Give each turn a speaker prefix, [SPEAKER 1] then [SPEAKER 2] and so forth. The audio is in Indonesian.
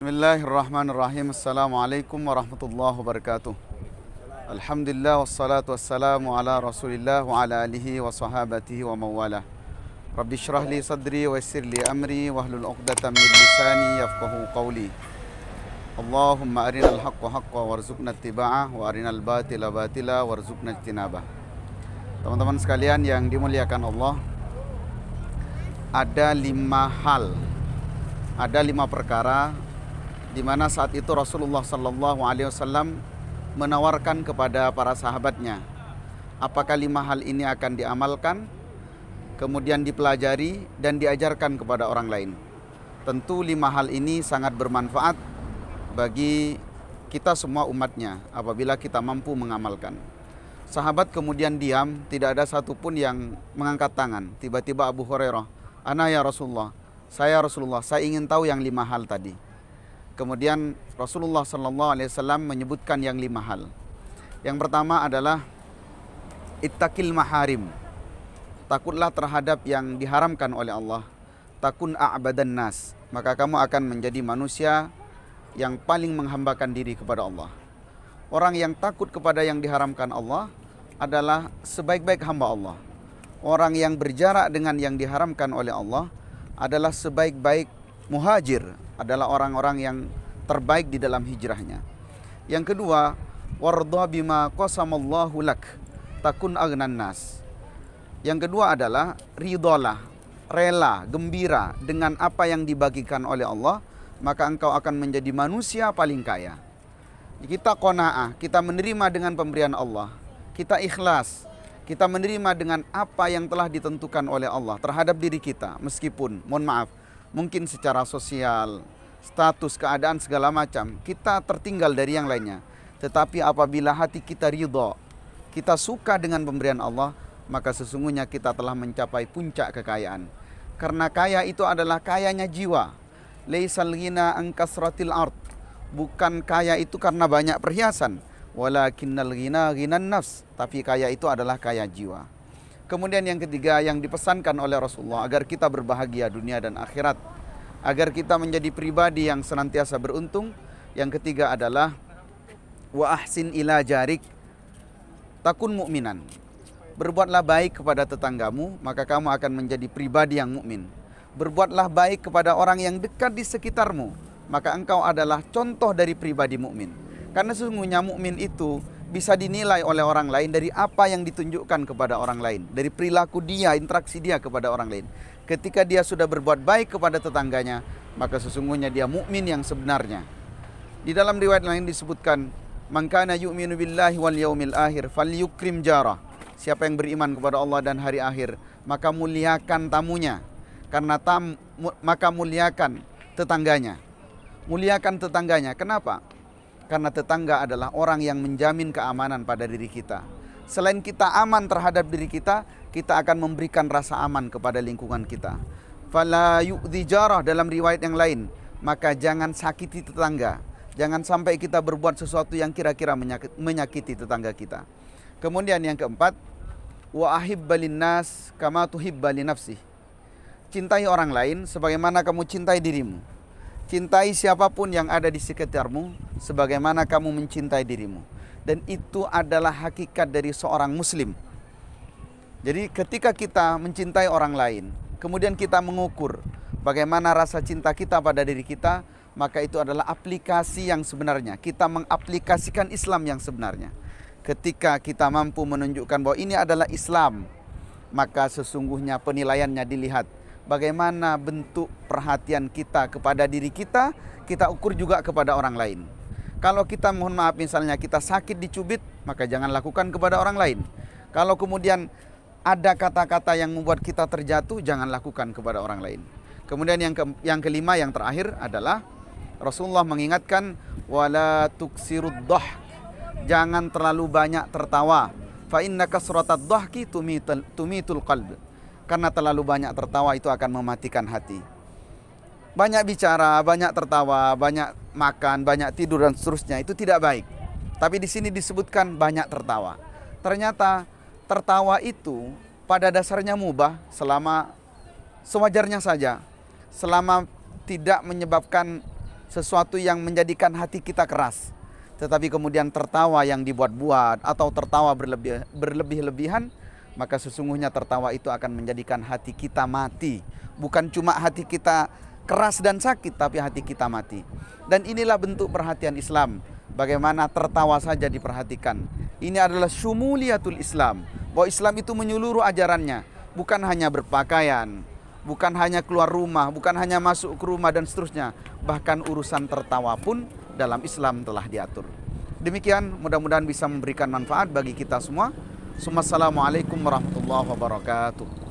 [SPEAKER 1] Bismillahirrahmanirrahim. Assalamualaikum warahmatullahi wabarakatuh. Alhamdulillah wassalatu wassalamu ala Rasulillah wa ala alihi wa sahabatihi wa mawalah. Rabbi syrah li sadri wa yassir li amri wahlul 'uqdatam min lisani yafqahu qawli. Allahumma arinal haqqa haqqa warzuqna ittiba'ah wa arinal batila batila warzuqna ijtinabah. Teman-teman sekalian yang dimuliakan Allah, ada 5 perkara di mana saat itu Rasulullah Sallallahu Alaihi Wasallam menawarkan kepada para sahabatnya, apakah 5 hal ini akan diamalkan, kemudian dipelajari dan diajarkan kepada orang lain. Tentu 5 hal ini sangat bermanfaat bagi kita semua umatnya apabila kita mampu mengamalkan. Sahabat kemudian diam, tidak ada satupun yang mengangkat tangan. Tiba-tiba Abu Hurairah, "Ana ya Rasulullah, saya Rasulullah, saya ingin tahu yang 5 hal tadi." Kemudian Rasulullah Sallallahu Alaihi Wasallam menyebutkan yang 5 hal. Yang pertama adalah ittaqil maharim. Takutlah terhadap yang diharamkan oleh Allah. Takun a'badan nas. Maka kamu akan menjadi manusia yang paling menghambakan diri kepada Allah. Orang yang takut kepada yang diharamkan Allah adalah sebaik-baik hamba Allah. Orang yang berjarak dengan yang diharamkan oleh Allah adalah sebaik-baik muhajir, adalah orang-orang yang terbaik di dalam hijrahnya. Yang kedua, wardha bima qasamallahu lak, takun aghnan nas. Yang kedua adalah ridhalah, rela, gembira dengan apa yang dibagikan oleh Allah, maka engkau akan menjadi manusia paling kaya. Kita qanaah, kita menerima dengan pemberian Allah. Kita ikhlas, kita menerima dengan apa yang telah ditentukan oleh Allah terhadap diri kita. Meskipun, mohon maaf, mungkin secara sosial, status, keadaan segala macam, kita tertinggal dari yang lainnya. Tetapi apabila hati kita ridha, kita suka dengan pemberian Allah, maka sesungguhnya kita telah mencapai puncak kekayaan. Karena kaya itu adalah kayanya jiwa. Laisal ghina an kasratil ard. Bukan kaya itu karena banyak perhiasan. Walakinnal ghina ghinan nafs. Tapi kaya itu adalah kaya jiwa. Kemudian yang ketiga yang dipesankan oleh Rasulullah agar kita berbahagia dunia dan akhirat, agar kita menjadi pribadi yang senantiasa beruntung. Yang ketiga adalah wa ahsin ila jarik takun mu'minan. Berbuatlah baik kepada tetanggamu, maka kamu akan menjadi pribadi yang mukmin. Berbuatlah baik kepada orang yang dekat di sekitarmu, maka engkau adalah contoh dari pribadi mukmin. Karena sesungguhnya mukmin itu bisa dinilai oleh orang lain dari apa yang ditunjukkan kepada orang lain, dari perilaku dia, interaksi dia kepada orang lain. Ketika dia sudah berbuat baik kepada tetangganya, maka sesungguhnya dia mukmin yang sebenarnya. Di dalam riwayat lain disebutkan, "Man kana yu'minu billahi wal yaumil akhir falyukrim jarah." Siapa yang beriman kepada Allah dan hari akhir, maka muliakan tamunya. Karena maka muliakan tetangganya. Muliakan tetangganya. Kenapa? Karena tetangga adalah orang yang menjamin keamanan pada diri kita. Selain kita aman terhadap diri kita, kita akan memberikan rasa aman kepada lingkungan kita. Fala yu'dhi jarah, dalam riwayat yang lain, maka jangan sakiti tetangga. Jangan sampai kita berbuat sesuatu yang kira-kira menyakiti tetangga kita. Kemudian yang keempat, wa ahibba linnas kama tuhibba li nafsih. Cintai orang lain sebagaimana kamu cintai dirimu. Cintai siapapun yang ada di sekitarmu sebagaimana kamu mencintai dirimu. Dan itu adalah hakikat dari seorang muslim. Jadi ketika kita mencintai orang lain, kemudian kita mengukur bagaimana rasa cinta kita pada diri kita, maka itu adalah aplikasi yang sebenarnya. Kita mengaplikasikan Islam yang sebenarnya. Ketika kita mampu menunjukkan bahwa ini adalah Islam, maka sesungguhnya penilaiannya dilihat. Bagaimana bentuk perhatian kita kepada diri kita, kita ukur juga kepada orang lain. Kalau kita, mohon maaf, misalnya kita sakit dicubit, maka jangan lakukan kepada orang lain. Kalau kemudian ada kata-kata yang membuat kita terjatuh, jangan lakukan kepada orang lain. Kemudian yang kelima, yang terakhir adalah Rasulullah mengingatkan, wala tuksirud dhahk. Jangan terlalu banyak tertawa. Fa inna kasratad dhahki tumitul qalb. Karena terlalu banyak tertawa itu akan mematikan hati. Banyak bicara, banyak tertawa, banyak makan, banyak tidur dan seterusnya, itu tidak baik. Tapi di sini disebutkan banyak tertawa. Ternyata tertawa itu pada dasarnya mubah selama sewajarnya saja. Selama tidak menyebabkan sesuatu yang menjadikan hati kita keras, tetapi kemudian tertawa yang dibuat-buat atau tertawa berlebih-lebihan, maka sesungguhnya tertawa itu akan menjadikan hati kita mati. Bukan cuma hati kita keras dan sakit, tapi hati kita mati. Dan inilah bentuk perhatian Islam. Bagaimana tertawa saja diperhatikan. Ini adalah syumuliyatul Islam. Bahwa Islam itu menyeluruh ajarannya. Bukan hanya berpakaian, bukan hanya keluar rumah, bukan hanya masuk ke rumah dan seterusnya. Bahkan urusan tertawa pun dalam Islam telah diatur. Demikian, mudah-mudahan bisa memberikan manfaat bagi kita semua. Assalamualaikum warahmatullahi wabarakatuh.